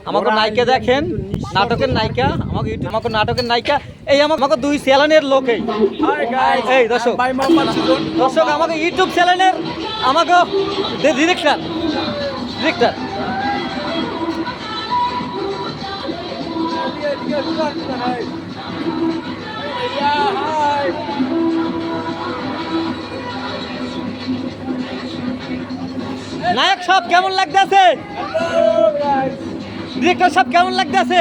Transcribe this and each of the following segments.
আমাকে নায়িকা দেখেন, নাটকের নায়িকা, আমাকে নাটকের নায়িকা, এই আমাকে 2 চ্যানেলের লোক, এই দর্শক দর্শক আমাকে ইউটিউব চ্যানেলের আমাকে ডিরেক্টর নায়ক সব কেমন লাগতেছে? ডিরেক্টর সব কেমন লাগতেছে?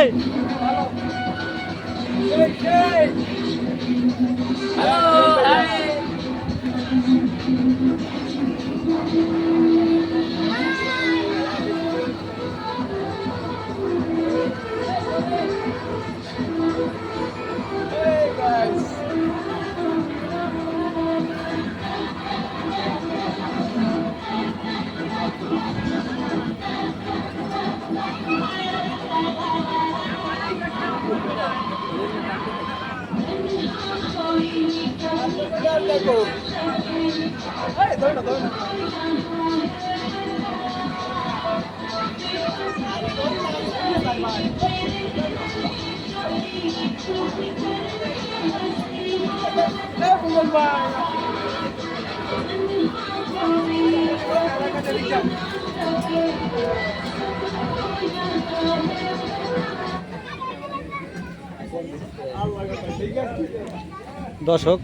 দর্শক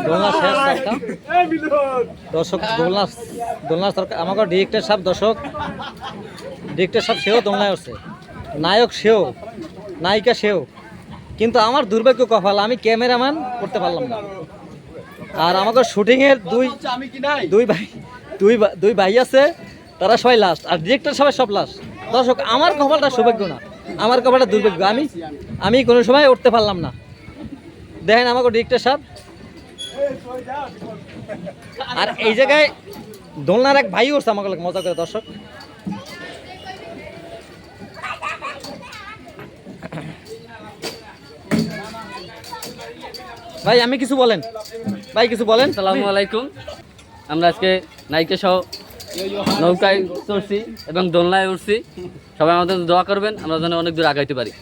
দোলনা শেষ দর্শক দোলনা সরকার আমাকে ডিরেক্টর সাহেব দর্শক ডিরেক্টর সাহেব সেও দোলনায় উঠছে, নায়ক সেও, নায়িকা সেও, কিন্তু আমার দুর্ভাগ্য কপাল আমি ক্যামেরাম্যান করতে পারলাম না। আর আমাকে শুটিংয়ের দুই ভাই আছে, তারা সবাই লাস্ট, আর ডিরেক্টর সবাই সব লাস্ট। দর্শক আমার কপালটা সৌভাগ্য না, আমার কপালটা দুর্ভাগ্য, আমি কোনো সময় উঠতে পারলাম না। দেখেন আমাকে ডিরেক্টর সাহেব, আর এই জায়গায় দোলনার এক ভাই উঠছে আমাকে মজা করে। দর্শক ভাই আমি কিছু বলেন, ভাই কিছু বলেন। আসসালামু আলাইকুম। আমরা আজকে নায়িকা সহ নৌকায় চড়ছি এবং দোলনায় উঠছি। সবাই আমাদের দোয়া করবেন, আমরা যেন অনেক দূর আগাইতে পারি।